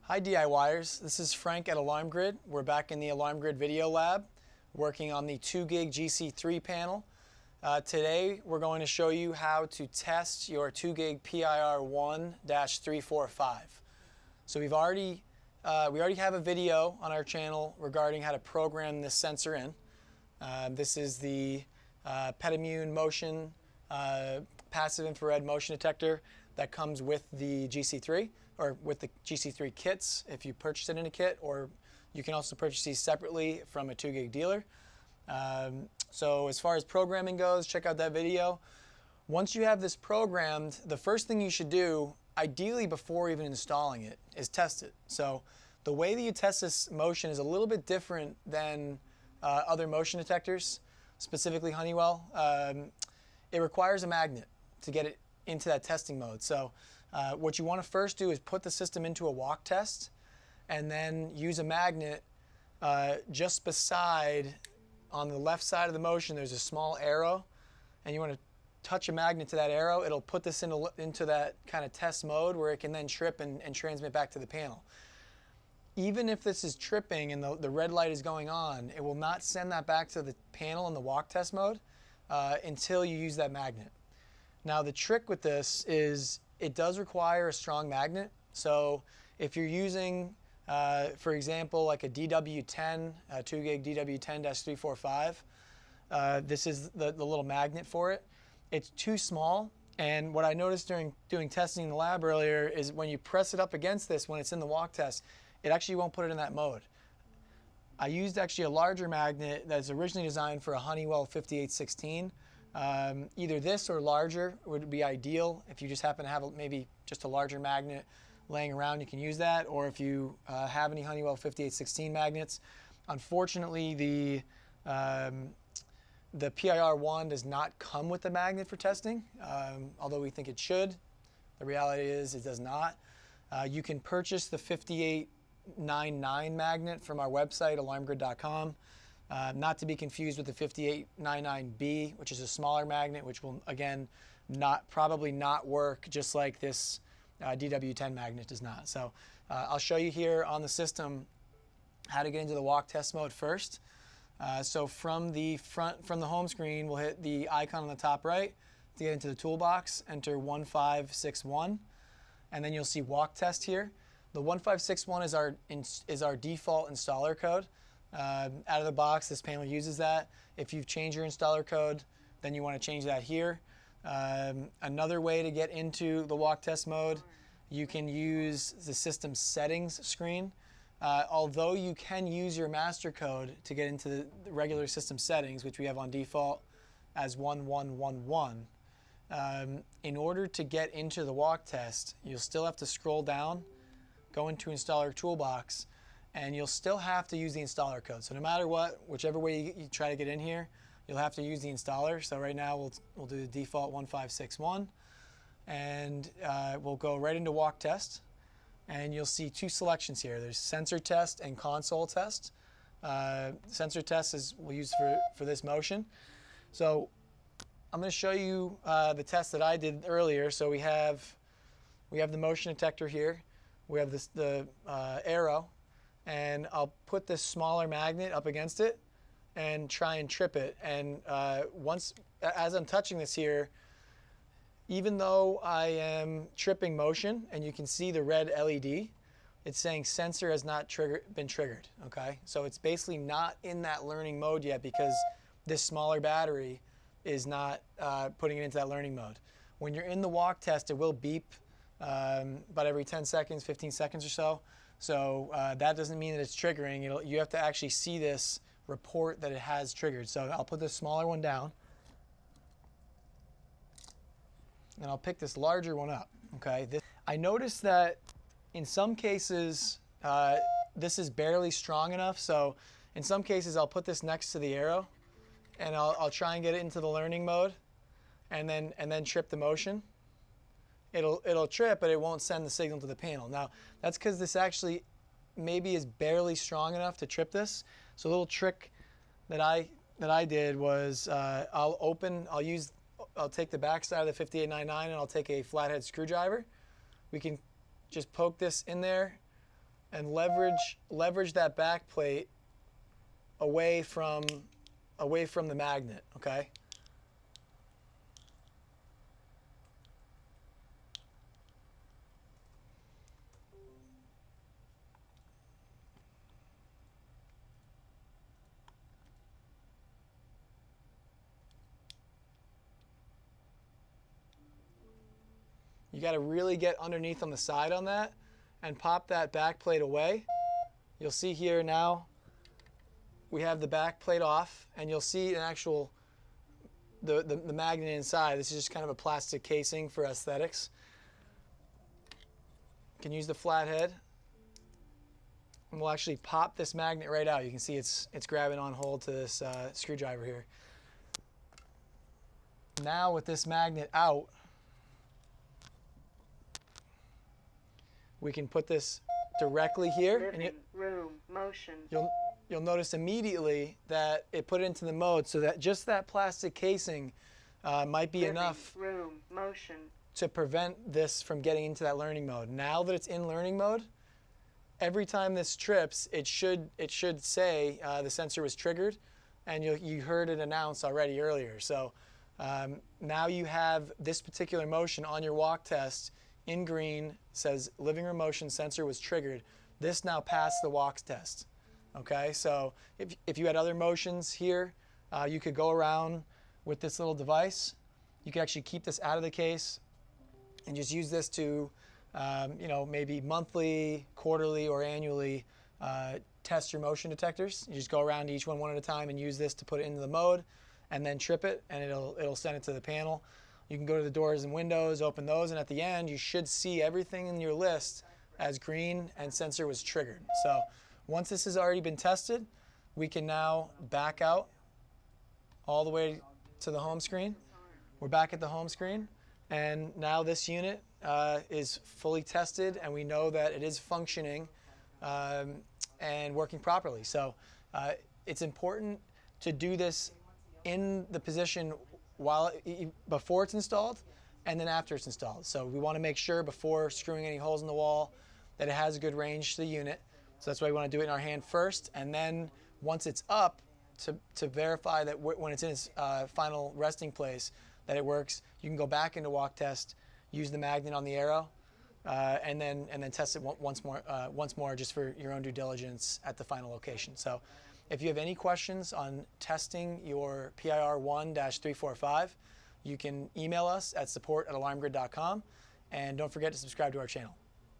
Hi DIYers, this is Frank at Alarm Grid. We're back in the Alarm Grid video lab working on the 2 gig GC3 panel. Today we're going to show you how to test your 2 gig PIR1-345. So we already have a video on our channel regarding how to program this sensor in. This is the PETimmune motion passive infrared motion detector that comes with the GC3 or with the GC3 kits if you purchase it in a kit, or you can also purchase these separately from a 2 gig dealer. So as far as programming goes, check out that video. Once you have this programmed, the first thing you should do, ideally before even installing it, is test it. So the way that you test this motion is a little bit different than other motion detectors, specifically Honeywell. It requires a magnet to get it into that testing mode. So what you want to first do is put the system into a walk test and then use a magnet just beside, on the left side of the motion, there's a small arrow, and you want to touch a magnet to that arrow. It'll put this into that kind of test mode where it can then trip and transmit back to the panel. Even if this is tripping and the red light is going on, it will not send that back to the panel in the walk test mode until you use that magnet. Now the trick with this is it does require a strong magnet. So if you're using, for example, like a DW10, a 2 gig DW10-345, this is the little magnet for it. It's too small, and what I noticed during doing testing in the lab earlier is when you press it up against this, when it's in the walk test, it actually won't put it in that mode. I used actually a larger magnet that's originally designed for a Honeywell 5816. Either this or larger would be ideal. If you just happen to have maybe just a larger magnet laying around, you can use that. Or if you have any Honeywell 5816 magnets. Unfortunately, the PIR1 does not come with the magnet for testing, although we think it should. The reality is it does not. You can purchase the 5899 magnet from our website, alarmgrid.com. Not to be confused with the 5899B, which is a smaller magnet, which will, again, probably not work just like this DW10 magnet does not. So I'll show you here on the system how to get into the walk test mode first. So from the home screen, we'll hit the icon on the top right to get into the toolbox, enter 1561, and then you'll see walk test here. The 1561 is our default installer code. Out of the box, this panel uses that. If you've changed your installer code, then you want to change that here. Another way to get into the walk test mode, you can use the system settings screen. Although you can use your master code to get into the regular system settings, which we have on default as 1111. In order to get into the walk test, you'll still have to scroll down, go into installer toolbox, and you'll still have to use the installer code. So no matter what, whichever way you try to get in here, you'll have to use the installer. So right now we'll do the default 1561, and we'll go right into walk test. And you'll see two selections here. There's sensor test and console test. Sensor test we'll use for this motion. So I'm going to show you the test that I did earlier. So we have the motion detector here. We have the arrow. And I'll put this smaller magnet up against it and try and trip it. And as I'm touching this here, even though I am tripping motion, and you can see the red LED, it's saying sensor has not been triggered, okay? So it's basically not in that learning mode yet because this smaller battery is not putting it into that learning mode. When you're in the walk test, it will beep about every 10 seconds, 15 seconds or so. So that doesn't mean that it's triggering. You have to actually see this report that it has triggered. So I'll put this smaller one down, and I'll pick this larger one up. Okay. I noticed that in some cases this is barely strong enough. So in some cases I'll put this next to the arrow, and I'll try and get it into the learning mode, and then trip the motion. It'll trip, but it won't send the signal to the panel. Now, that's because this actually maybe is barely strong enough to trip this. So a little trick that I did was I'll take the back side of the 5899 and I'll take a flathead screwdriver. We can just poke this in there and leverage that back plate away from the magnet, okay? You got to really get underneath on the side on that and pop that back plate away. You'll see here now we have the back plate off, and you'll see an actual the magnet inside. This is just kind of a plastic casing for aesthetics. You can use the flathead, and we'll actually pop this magnet right out. You can see it's grabbing on hold to this screwdriver here. Now with this magnet out, we can put this directly here. Living room motion. You'll notice immediately that it put it into the mode, so that just that plastic casing might be enough room motion to prevent this from getting into that learning mode. Now that it's in learning mode, every time this trips, it should say the sensor was triggered, and you heard it announced already earlier. So now you have this particular motion on your walk test in green, says living room motion sensor was triggered. This now passed the walk test. Okay, so if you had other motions here, you could go around with this little device. You could actually keep this out of the case and just use this to, maybe monthly, quarterly, or annually test your motion detectors. You just go around each one at a time and use this to put it into the mode, and then trip it, and it'll send it to the panel. You can go to the doors and windows, open those, and at the end you should see everything in your list as green and sensor was triggered. So once this has already been tested, we can now back out all the way to the home screen. We're back at the home screen, and now this unit is fully tested, and we know that it is functioning and working properly. So it's important to do this in the position before it's installed and then after it's installed. So we want to make sure before screwing any holes in the wall that it has a good range to the unit. So that's why we want to do it in our hand first, and then once it's up, to verify that when it's in its final resting place that it works, you can go back into walk test, use the magnet on the arrow, and then test it once more just for your own due diligence at the final location. So if you have any questions on testing your PIR1-345, you can email us at support@alarmgrid.com, and don't forget to subscribe to our channel.